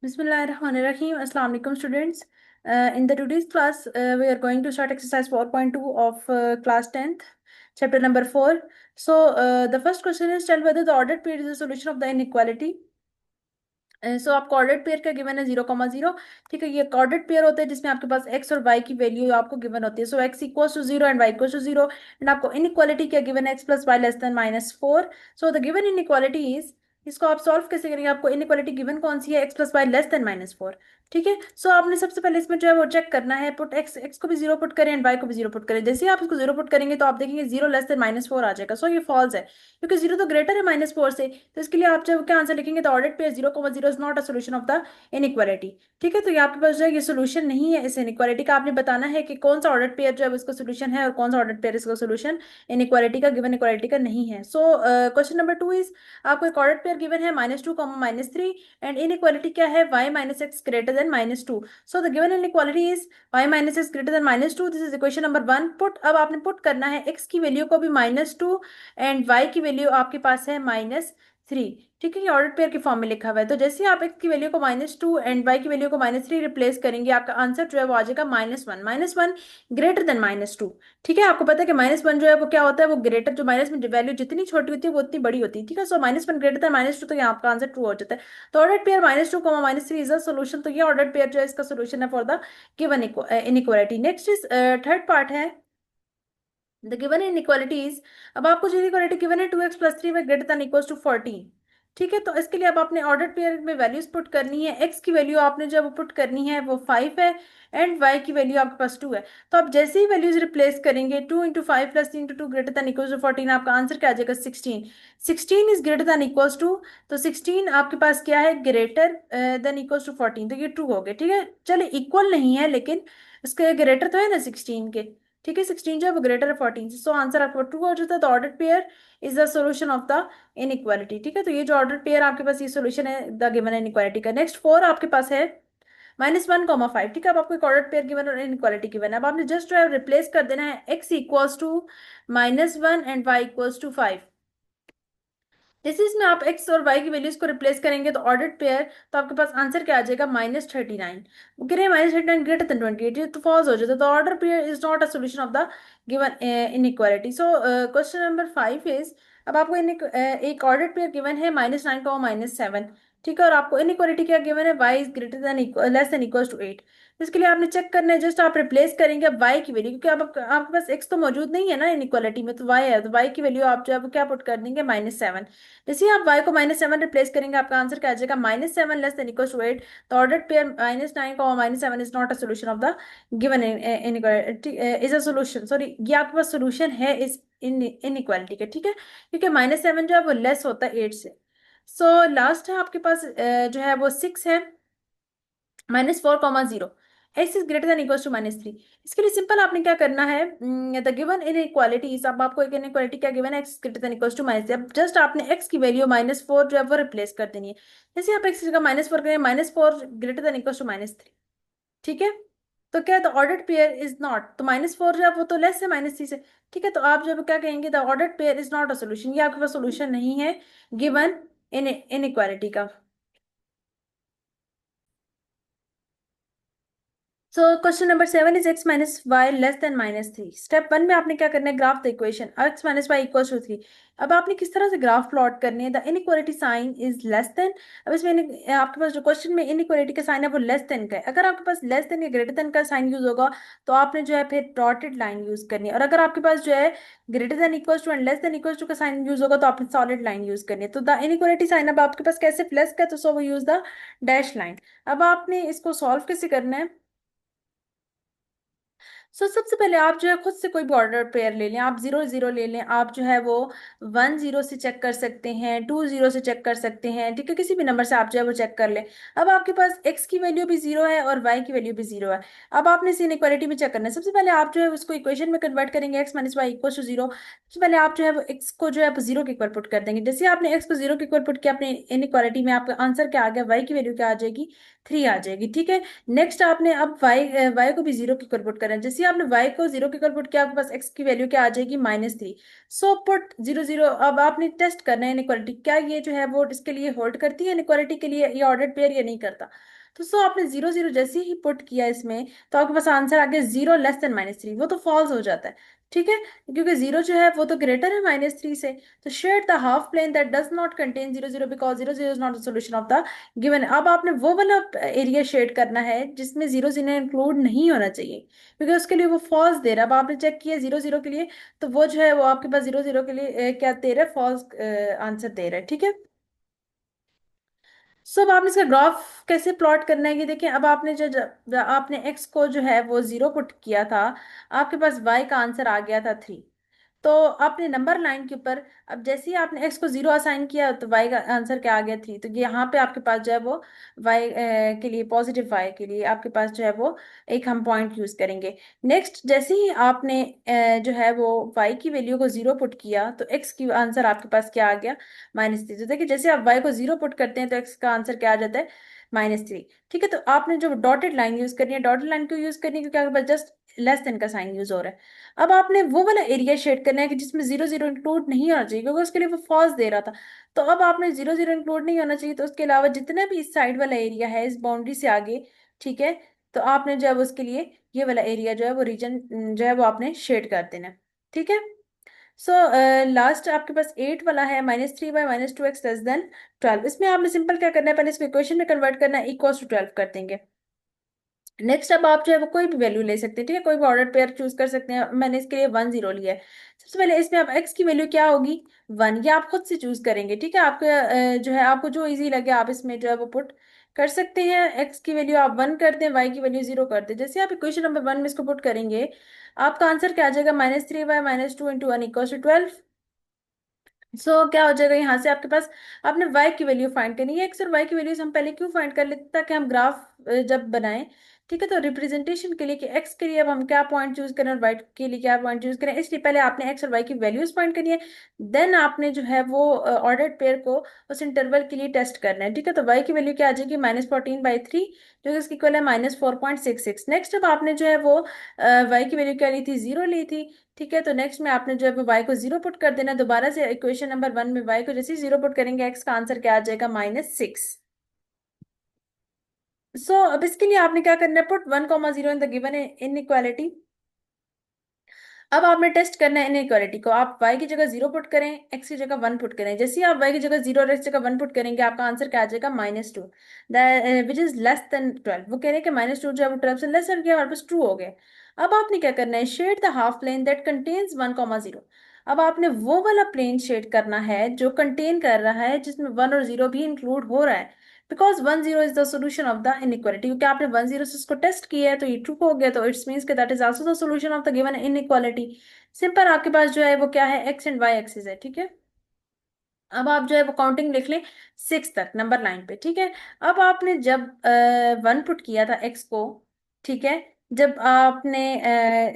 Bismillahirrahmanirrahim. Assalamu alaikum students. In the today's class, we are going to start exercise 4.2 of class 10th, chapter number 4. So, the first question is tell whether the ordered pair is a solution of the inequality. सो आपको ordered pair का given है 0,0। ठीक है, ये ordered pair होता है जिसमें आपके पास एक्स और वाई की वैल्यू आपको गिवन होती है। So x equals to 0 and y equals to 0 and आपको इनइक्वालिटी क्या गिवन है, x plus y less than -4। So the given inequality is, इसको आप सॉल्व कैसे करेंगे, आपको इनइक्वालिटी गिवन कौन सी है, x plus y less than -4। ठीक है, सो आपने सबसे पहले इसमें जो है वो चेक करना है, पुट एक्स एक्स को भी 0 पुट करें एंड वाई को भी 0 पुट करें। जैसे ही आप इसको 0 पुट करेंगे तो आप देखेंगे 0 लेस देन -4 आ जाएगा। सो ये फॉल्स है क्योंकि 0 तो ग्रेटर है -4 से। तो इसके लिए आप जब क्या आंसर लिखेंगे, तो ordered pair 0,0 is not a solution of the inequality. ठीक है, तो ये आपके पास जो है ये सोल्यूशन नहीं है इस इनइक्वालिटी का। आपने बताना है कि कौन सा ऑर्डर्ड पेयर जो है इसका सोल्यूशन है और कौन सा ऑर्डर्ड पेयर इसका सोल्यूशन इनइक्वालिटी का, गिवन इक्वालिटी का नहीं है। सो क्वेश्चन नंबर 2 इज, आपको एक ऑर्डर्ड पेयर गिवन है -2, -3 एंड इनइक्वालिटी क्या है, y minus x greater then -2। So the given inequality is y minus x greater then -2। This is equation number 1। Put, अब आपने पुट करना है x की वैल्यू को भी -2 एंड y की वैल्यू आपके पास है -3। ठीक है, ये ऑर्डर पेयर के फॉर्म में लिखा हुआ है। तो जैसे ही आप x की वैल्यू को -2 एंड y की वैल्यू को -3 रिप्लेस करेंगे, आपका आंसर जो है वो आ जाएगा -1। -1 ग्रेटर देन -2। ठीक है, आपको पता है कि -1 जो है वो क्या होता है, वो ग्रेटर, जो माइनस में वैल्यू जितनी छोटी होती है वो उतनी बड़ी होती है। ठीक है, सो -1 ग्रेटर देन -2, तो यहाँ आपका आंसर ट्रू हो जाता है। तो order pair -2, -3 is a solution. तो ये ऑर्डर पेयर जो है इसका सोल्यूशन है for the given inequality. Next is third part है द गिवन इनइक्वालिटीज। अब आपको जो इनइक्वालिटी गिवन है 2x plus 3 greater than equals to 14। ठीक है, तो इसके लिए अब आपने ऑर्डर पेयर में वैल्यूज पुट करनी है। x की वैल्यू आपने जब पुट करनी है वो 5 है एंड y की वैल्यू आपके पास 2 है। तो आप जैसे ही वैल्यूज रिप्लेस करेंगे, 2 into 5 plus 3 into 2 greater than equals to 14, आपका आंसर क्या आ जाएगा, 16। 16 is greater than equals to, तो 16 आपके पास क्या है, ग्रेटर देन इक्वल्स टू 14। तो ये ट्रू हो गया। ठीक है, चले इक्वल नहीं है लेकिन इसके ग्रेटर तो है ना 16 के। ठीक है, 16 जो है वो ग्रेटर है 14 से। सो आंसर आपका ट्रू हो जाता है। तो order pair is the solution of the inequality. ठीक है, तो ये जो ऑर्डर पेयर आपके पास ये सोल्यूशन है द गिवन इनइक्वालिटी का। नेक्स्ट 4 आपके पास है -1, 5। ठीक है, अब आपको एक ऑर्डर पेयर गिवन और इनइक्वालिटी गिवन है। अब आपने जस्ट जो है रिप्लेस कर देना है, x equals to -1 and y equals to 5। जैसे इसमें आप x और y की वैल्यूज को रिप्लेस करेंगे तो ऑर्डर्ड पेयर, तो आपके पास आंसर क्या आ जाएगा, -39। वो कह रहे हैं -39 ग्रेटर देन 28, ये तो फॉल्स हो जाता है। तो order pair is not a solution of the given inequality. So question number 5 is, अब आपको एक ऑर्डर पेयर गिवन है -9 को -7। ठीक है, और आपको इनइक्वालिटी क्या गिवन है, y is greater than less than equals to 8। इसके लिए आपने चेक करना है, जस्ट आप रिप्लेस करेंगे अब y की वैल्यू, क्योंकि अब आपके पास x तो मौजूद नहीं है ना इनइक्वालिटी में, तो y है, तो y की वैल्यू आप जो है वो क्या पुट कर देंगे, -7। जैसे ही आप y को -7 रिप्लेस करेंगे, आपका आंसर क्या आ जाएगा, -7 लेस देन इक्वल टू 8। तो ordered pair -9 -7 is not a solution of the given inequality, is a solution, sorry ये आपके पास सोल्यूशन है इस इनइक्वालिटी का। ठीक है, क्योंकि -7 जो है वो लेस होता है 8 से। सो लास्ट है आपके पास जो है वो 6 है, -4, 0। X is greater than equal to -3। इसके लिए सिंपल आपने क्या करना है, द गिवन इन इक्वालिटीज, अब आपको एक इनइक्वालिटी क्या गिवन है, x greater than equal to -3। अब जस्ट आपने एक्स की वैल्यू -4 जो है वो रिप्लेस कर देनी है। जैसे आप एक्स का -4 करें, -4 ग्रेटर देन इक्वल टू -3। ठीक है, तो क्या है, the ordered pair is not, तो -4 जो है वो तो लेस है -3 से। ठीक है, तो आप जब क्या कहेंगे, the ordered pair is not a solution, ये आपके पास सोल्यूशन नहीं है गिवन इन इनइक्वालिटी का। So question number 7 is x minus y less than -3। Step 1 में आपने क्या करना है, graph the equation x minus y equal to 3। अब आपने किस तरह से ग्राफ प्लॉट करने हैं, the inequality sign is less than. अब इसमें आपके पास जो क्वेश्चन में इनइक्वालिटी का साइन है वो लेस देन का है। अगर आपके पास लेस देन या ग्रेटर देन का साइन यूज होगा तो आपने जो है फिर डॉटेड लाइन यूज करनी है, और अगर आपके पास जो है greater than equal to and less than equal to का साइन यूज होगा तो आपने सॉलिड लाइन यूज करनी है। तो द इनइक्वालिटी साइन अब आपके पास कैसे प्लस का है, तो सो वो यूज द डैश लाइन। अब आपने इसको सॉल्व कैसे करना है, सबसे पहले आप जो है खुद से कोई भी ऑर्डर पेयर ले लें, आप 0 0 ले लें, आप जो है वो 1 0 से चेक कर सकते हैं, 2 0 से चेक कर सकते हैं। ठीक है, किसी भी नंबर से आप जो है वो चेक कर लें। अब आपके पास x की वैल्यू भी 0 है और y की वैल्यू भी 0 है। अब आपने इस इनइक्वालिटी में चेक करना है। सबसे पहले आप जो है उसको इक्वेशन में कन्वर्ट करेंगे, x minus y equal to 0। सबसे पहले आप जो है वो x को जो है 0 के इक्वल पुट कर देंगे। जैसे आपने x को 0 के इक्वल पुट किया, अपने इनइक्वालिटी में आपका आंसर क्या आ गया, y की वैल्यू क्या आ जाएगी, 3 आ जाएगी। ठीक है, नेक्स्ट आपने अब y को भी 0 के इक्वल पुट करना है। जैसे आपने y को 0 के इक्वल पुट किया, आपके पास x की वैल्यू क्या आ जाएगी, -3। So put 0 0। अब आपने टेस्ट करना है इनइक्वालिटी, क्या ये जो है वो इसके लिए होल्ड करती है इनइक्वालिटी के लिए, ये ऑर्डर पेयर या नहीं करता। तो सो आपने 0 0 जैसे ही पुट किया इसमें, तो आपके पास आंसर आ गया 0 लेस देन -3, वो तो फॉल्स हो जाता है। ठीक है, क्योंकि 0 जो है वो तो ग्रेटर है -3 से। तो shade the half plane that does not contain 0 0 because 0 0 is not the solution of the given. अब आपने वो वाला एरिया शेड करना है जिसमें 0 0 इंक्लूड नहीं होना चाहिए, क्योंकि उसके लिए वो फॉल्स दे रहा है। अब आपने चेक किया 0 0 के लिए, तो वो जो है वो आपके पास 0 0 के लिए क्या दे रहा है, फॉल्स आंसर दे रहा है। ठीक है, सो अब आपने इसका ग्राफ कैसे प्लॉट करना है, ये देखिए। अब आपने जब आपने एक्स को जो है वो 0 पुट किया था, आपके पास वाई का आंसर आ गया था 3। तो आपने नंबर लाइन के ऊपर, अब जैसे ही आपने एक्स को 0 असाइन किया तो वाई का आंसर क्या आ गया, 3। तो यहाँ पे आपके पास जो है वो वाई के लिए, पॉजिटिव वाई के लिए आपके पास जो है वो एक हम पॉइंट यूज करेंगे। नेक्स्ट, जैसे ही आपने जो है वो वाई की वैल्यू को 0 पुट किया, तो एक्स की आंसर आपके पास क्या आ गया, -3। तो देखिए, जैसे आप वाई को 0 पुट करते हैं तो एक्स का आंसर क्या आ जाता है, -3। ठीक है, तो आपने जो डॉटेड लाइन यूज करनी है, डॉटेड लाइन क्यों यूज करनी है, क्योंकि आपके पास जस्ट लेस देन का साइन यूज हो रहा है। अब आपने वो वाला एरिया शेड करना है कि जिसमें 0 0 इंक्लूड नहीं होना चाहिए, क्योंकि उसके लिए वो फॉल्स दे रहा था। तो अब आपने 0 0 इंक्लूड नहीं होना चाहिए, तो उसके अलावा जितना भी इस साइड वाला एरिया है इस बाउंड्री से आगे, ठीक है, तो आपने जो है वो उसके लिए ये वाला एरिया जो है वो रीजन जो है वो आपने शेड कर देना है। ठीक है, सो लास्ट आपके पास 8 वाला है, -3/-2x <12। इसमें आपने सिंपल क्या करना है, पहले इसको इक्वेशन में कन्वर्ट करना है, इक्वल्स टू 12 कर देंगे। नेक्स्ट, अब आप जो है वो कोई भी वैल्यू ले सकते हैं। ठीक है, कोई भी ऑर्डर पेयर चूज कर सकते हैं। मैंने इसके लिए 1 0 लिया है। सबसे पहले इसमें आप x की वैल्यू क्या होगी, 1, ये आप खुद से चूज करेंगे। ठीक है, आपके जो है आपको जो इजी लगे आप इसमें जो है वो पुट कर सकते हैं। x की वैल्यू आप 1 कर दें, y की वैल्यू 0 कर दें। जैसे आप इक्वेशन नंबर 1 में इसको पुट करेंगे, आपका आंसर क्या आ जाएगा, -3/-2 × 1 = 12। क्या हो जाएगा यहाँ से आपके पास, आपने y की वैल्यू फाइंड करनी है। एक्स और y की वैल्यूज हम पहले क्यों फाइंड कर लेते हैं, ताकि हम ग्राफ जब बनाएं, ठीक है, तो रिप्रेजेंटेशन के लिए कि x के लिए अब हम क्या पॉइंट चूज करें और y के लिए क्या पॉइंट चूज करें, इसलिए पहले आपने x और y की वैल्यूज फाइंड करनी है। देन आपने जो है वो ऑर्डर्ड पेयर को उस इंटरवल के लिए टेस्ट करना है। ठीक है, तो y की वैल्यू क्या आ जाएगी, -14/3, जो कि इसकी इक्वल है -4.66। नेक्स्ट, अब आपने जो है वो y की वैल्यू क्या ली थी, 0 ली थी। ठीक है, तो नेक्स्ट में आपने जो है y को 0 पुट कर देना। दोबारा से इक्वेशन नंबर 1 में y को जैसे ही 0 पुट करेंगे, x का आंसर क्या आ जाएगा, -6। अब इसके लिए आपने क्या करना है, put 1, 0 in the given inequality. अब आपने टेस्ट करना है इनइक्वालिटी को। आप y की जगह 0 पुट करें, x की जगह 1 पुट करें। जैसे ही आप y की जगह 0 और x की जगह 1 पुट करेंगे, आपका आंसर क्या आ जाएगा, -2, विच इज लेस देन 12। वो कह रहे हैं कि -2 जो है वो 12 से लेस हो गया, हमारे पास ट्रू हो गया। अब आपने क्या करना है, shade the half plane that contains 1, 0। अब आपने वो वाला प्लेन शेड करना है जो कंटेन कर रहा है, जिसमें 1 और 0 भी इंक्लूड हो रहा है। Because 1 0 is the solution of the inequality, क्योंकि आपने 1 0 से इसको टेस्ट किया है तो ये ट्रू हो गया, तो it's means that is also the solution of the given inequality. Simple, आपके पास जो है वो क्या है, एक्स एंड वाई एक्सिस है। ठीक है, अब आप जो है वो काउंटिंग लिख लें 6 तक नंबर लाइन पे। ठीक है, अब आपने जब 1 पुट किया था एक्स को, ठीक है, जब आपने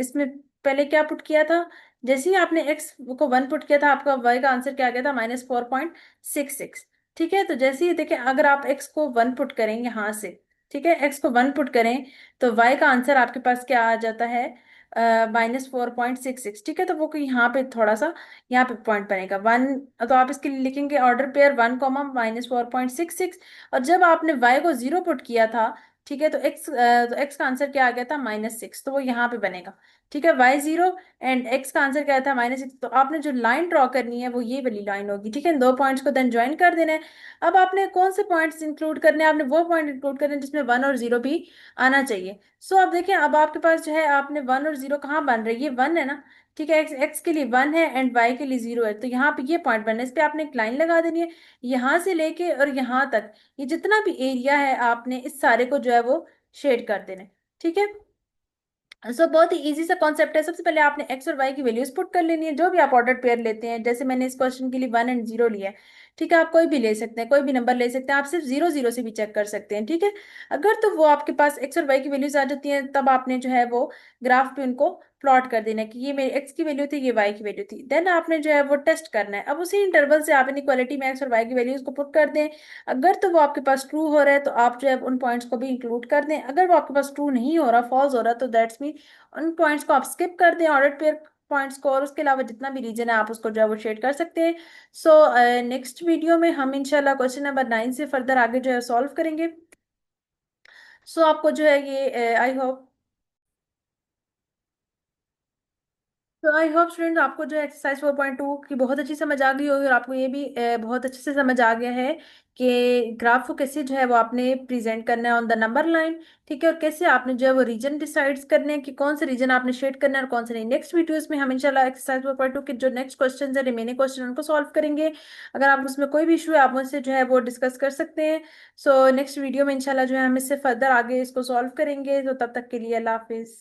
इसमें पहले क्या पुट किया था, जैसे ही आपने एक्स को 1 पुट किया था, आपका वाई का आंसर क्या आ गया था, -4.66। ठीक है, तो जैसे ही देखिए, अगर आप एक्स को 1 पुट करें यहाँ से, ठीक है, एक्स को 1 पुट करें, तो वाई का आंसर आपके पास क्या आ जाता है, -4.66। ठीक है, तो वो यहाँ पे थोड़ा सा यहाँ पे पॉइंट बनेगा 1। तो आप इसके लिए लिखेंगे ऑर्डर पेयर 1, -4.66। और जब आपने y को 0 पुट किया था, ठीक है, तो x का आंसर क्या आ गया था, -6। तो वो यहाँ पे बनेगा। ठीक है, y 0 एंड x का आंसर क्या था, -6। तो आपने जो लाइन ड्रॉ करनी है वो ये वाली लाइन होगी। ठीक है, इन दो पॉइंट्स को देन ज्वाइन कर देना है। अब आपने कौन से पॉइंट्स इंक्लूड करने हैं, आपने वो पॉइंट इंक्लूड करने हैं जिसमें 1 और 0 भी आना चाहिए। अब देखिए, अब आपके पास जो है, आपने 1 और 0 कहाँ बन रहे हैं, ये 1 है ना। ठीक है, एक्स के लिए 1 है एंड वाई के लिए 0 है, तो यहाँ पे ये पॉइंट बनना है, इस पे आपने एक लाइन लगा देनी है, यहाँ से लेके और यहाँ तक, ये जितना भी एरिया है आपने इस सारे को जो है वो शेड कर देना है। ठीक है, बहुत ही इजी सा कॉन्सेप्ट है। सबसे पहले आपने एक्स और वाई की वैल्यूज पुट कर लेनी है, जो भी आप ऑर्डर पेयर लेते हैं। जैसे मैंने इस क्वेश्चन के लिए 1 एंड 0 लिया है। ठीक है, आप कोई भी ले सकते हैं, कोई भी नंबर ले सकते हैं, आप सिर्फ 0 0 से भी चेक कर सकते हैं। ठीक है, अगर तो वो आपके पास एक्स और वाई की वैल्यूज आ जाती हैं, तब आपने जो है वो ग्राफ पे उनको प्लॉट कर देना है कि ये मेरी एक्स की वैल्यू थी, ये वाई की वैल्यू थी। देन आपने जो है वो टेस्ट करना है। अब उसी इंटरवल से आप इनइक्वालिटी में एक्स और वाई की वैल्यूज को पुट कर दें। अगर तो वो आपके पास ट्रू हो रहा है तो आप जो है उन पॉइंट्स को भी इंक्लूड कर दें। अगर वो आपके पास ट्रू नहीं हो रहा, फॉल्स हो रहा, तो दैट्स मीन उन पॉइंट्स को आप स्किप कर दें, ऑर्डर पेयर पॉइंट्स को, और उसके अलावा जितना भी रीजन है आप उसको जो है वो शेड कर सकते हैं। सो नेक्स्ट वीडियो में हम इंशाल्लाह क्वेश्चन नंबर 9 से फर्दर आगे जो है सॉल्व करेंगे। सो आपको जो है ये आई होप, तो आई होप स्टूडेंट आपको जो एक्सरसाइज 4.2 की बहुत अच्छी समझ आ गई होगी, और आपको ये भी बहुत अच्छे से समझ आ गया है कि ग्राफ को कैसे जो है वो आपने प्रेजेंट करना है ऑन द नंबर लाइन। ठीक है, और कैसे आपने जो है वो रीजन डिसाइड्स करने हैं कि कौन से रीजन आपने शेड करना है और कौन से नहीं। नेक्स्ट वीडियोस में हम इंशाल्लाह एक्सरसाइज 4.2 के जो नेक्स्ट क्वेश्चन है, रिमेनिंग क्वेश्चन, उनको सॉल्व करेंगे। अगर आप उसमें कोई भी इशू है आप मुझसे जो है वो डिस्कस कर सकते हैं। सो नेक्स्ट वीडियो में इंशाल्लाह जो है हम इससे फर्दर आगे इसको सॉल्व करेंगे। तो तब तक के लिए अल्लाह हाफिज।